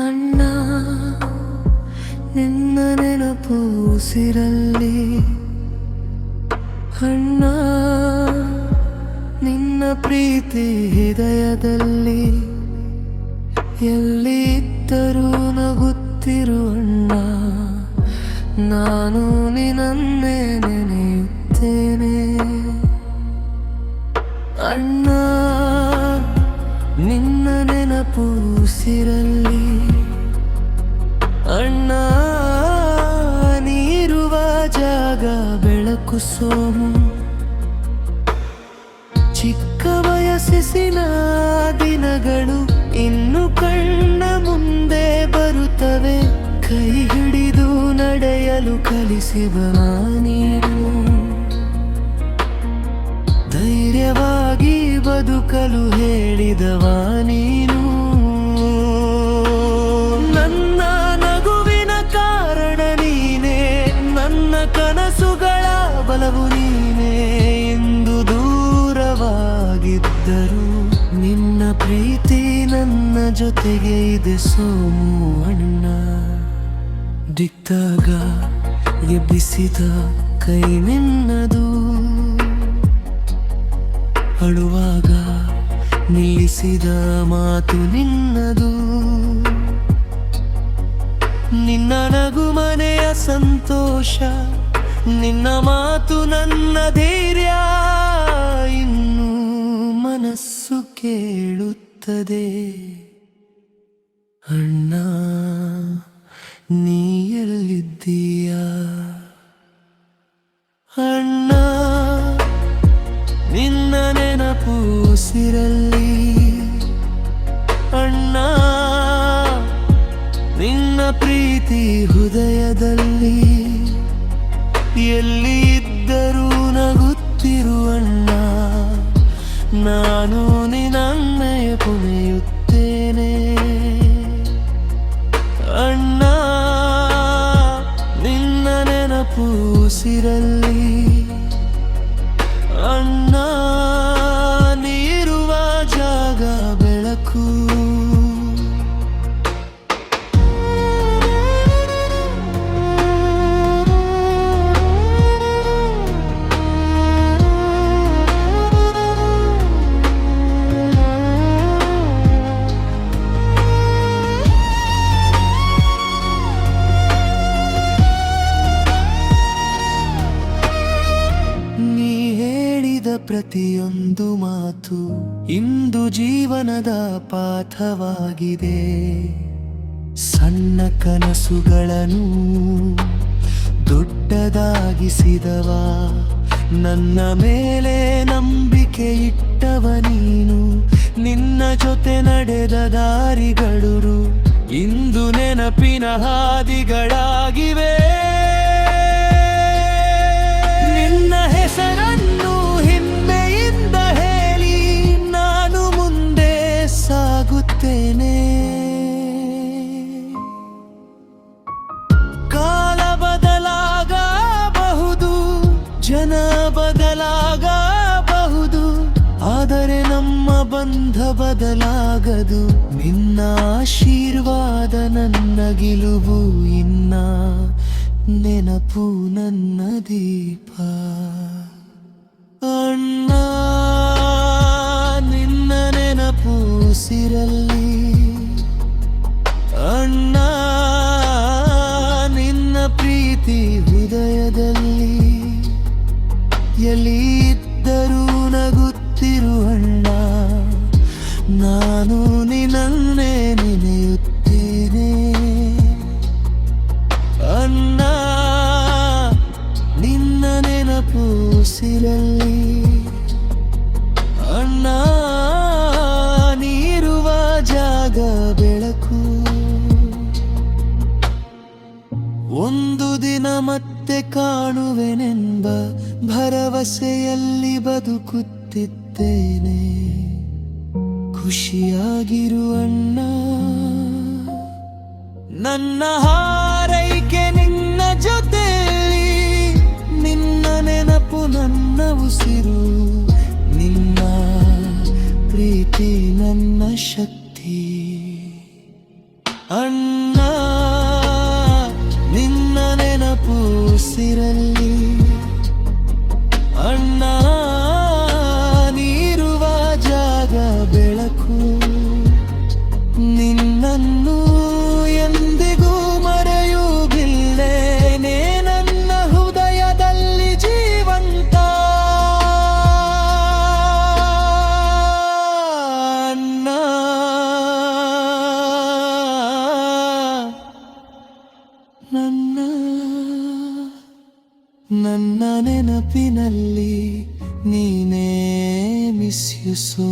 ಅಣ್ಣ ನಿನ್ನ ನೆನಪು ಉಸಿರಲ್ಲಿ, ಅಣ್ಣ ನಿನ್ನ ಪ್ರೀತಿ ಹೃದಯದಲ್ಲಿ, ಎಲ್ಲಿ ಇದ್ದರೂ ನಗುತ್ತಿರು ಅಣ್ಣ, ನಾನು ನಿನ್ನನ್ನೇ ನೆನೆಯುತ್ತೇನೆ. ಅಣ್ಣ ನಿನ್ನ ನೆನಪು ಉಸಿರಲ್ಲಿ, ಅಣ್ಣ ನೀರುವ ಜಾಗ ಬೆಳಕು ಸೋಮು. ಚಿಕ್ಕ ವಯಸ್ಸಿನ ದಿನಗಳು ಇನ್ನು ಕಣ್ಣ ಮುಂದೆ ಬರುತ್ತವೆ, ಕೈ ಹಿಡಿದು ನಡೆಯಲು ಕಲಿಸಿದ ನೀನು, ಧೈರ್ಯವಾಗಿ ಬದುಕಲು ಹೇಳಿದವ ನೀನು. ನನ್ನ ನಗುವಿನ ಕಾರಣ ನೀನೇ, ನನ್ನ ಕನಸುಗಳ ಬಲವು ನೀನೇ. ಇಂದು ದೂರವಾಗಿದ್ದರು ನಿನ್ನ ಪ್ರೀತಿ ನನ್ನ ಜೊತೆಗೆ ಇದೆ ಸೋಮು ಅಣ್ಣ. ದಿಕ್ತಾಗ ಎಬ್ಬಿಸಿದ ಕೈ ನಿನ್ನದು, ಅಳುವಾಗ ನಿಲ್ಲಿಸಿದ ಮಾತು ನಿನ್ನದು. ನಿನ್ನ ನಗು ಮನೆಯ ಸಂತೋಷ, ನಿನ್ನ ಮಾತು ನನ್ನ ಧೈರ್ಯ. ಇನ್ನು ಮನಸ್ಸು ಕೇಳುತ್ತದೆ ಅಣ್ಣ ನೀ ಎಲ್ಲಿದ್ದೀಯಾ. ಅಣ್ಣ ನಿನ್ನ ನೆನಪು ಉಸಿರಲ್ಲಿ, ಅಣ್ಣ ನಿನ್ನ ಪ್ರೀತಿ ಹೃದಯದಲ್ಲಿ, ಎಲ್ಲಿ ಇದ್ದರೂ ನಗುತ್ತಿರು ಅಣ್ಣ, ನಾನು ನಿನ್ನನ್ನೇ ಪುನೆಯುತ್ತೇನೆ. ಅಣ್ಣ ನಿನ್ನ ನೆನಪು ಉಸಿರಲ್ಲಿ, ಅಣ್ಣ ನೀರುವ ಜಾಗ ಬೆಳಕು. ಪ್ರತಿಯೊಂದು ಮಾತು ಇಂದು ಜೀವನದ ಪಾಠವಾಗಿದೆ. ಸಣ್ಣ ಕನಸುಗಳನ್ನು ದೊಡ್ಡದಾಗಿಸಿದವ, ನನ್ನ ಮೇಲೆ ನಂಬಿಕೆ ಇಟ್ಟವ ನೀನು. ನಿನ್ನ ಜೊತೆ ನಡೆದ ದಾರಿಗಳು ಇಂದು ನೆನಪಿನ ಹಾದಿಗಳಾಗಿವೆ. ನಿನ್ನ ಹೆಸರನ್ನು ಹೆಮ್ಮೆಯಿಂದ ಹೇಳಿ ನಾನು ಮುಂದೆ ಸಾಗುತ್ತೇನೆ. ಕಾಲ ಬದಲಾಗಬಹುದು, ಜನ ಬದಲಾಗಬಹುದು, ಆದರೆ ನಮ್ಮ ಬಂಧ ಬದಲಾಗದು. ನಿನ್ನ ಆಶೀರ್ವಾದ ನನ್ನ ಗೆಲುವು, ಇನ್ನ ನೆನಪು ನನ್ನ ದೀಪ. ಅಣ್ಣ ನಿನ್ನ ನೆನಪು ಉಸಿರಲ್ಲಿ, ಅಣ್ಣ ನಿನ್ನ ಪ್ರೀತಿ ಹೃದಯದಲ್ಲಿ, ಎಲ್ಲಿ ಇದ್ದರೂ ನಗುತ್ತಿರು ಅಣ್ಣ, ನಾನು ನಿನ್ನನ್ನೇ ನೆನೆಯುತ್ತೇನೆ. ಅಣ್ಣ ನಿನ್ನ ನೆನಪು ಉಸಿರಲ್ಲಿ, ಅಣ್ಣ ನೀರುವ ಜಾಗ ಬೆಳಕು. ಒಂದು ದಿನ ಮತ್ತೆ ಕಾಣುವೆನೆಂಬ ಭರವಸೆಯಲ್ಲಿ ಬದುಕುತ್ತಿದ್ದೇನೆ. ಖುಷಿಯಾಗಿರು ಅಣ್ಣ, ನನ್ನ ಹಾರೈಕೆ ನಿನ್ನ ಜೊತೆಯಲ್ಲಿ, ನಿನ್ನ ನೆನಪು ನನ್ನ ಉಸಿರು, ನಿನ್ನ ಪ್ರೀತಿ ನನ್ನ ಶಕ್ತಿ. ನನ್ನ ನನ್ನ ನೆನಪಿನಲ್ಲಿ ನೀನೇ ಮಿಸ್ ಯು ಸೋ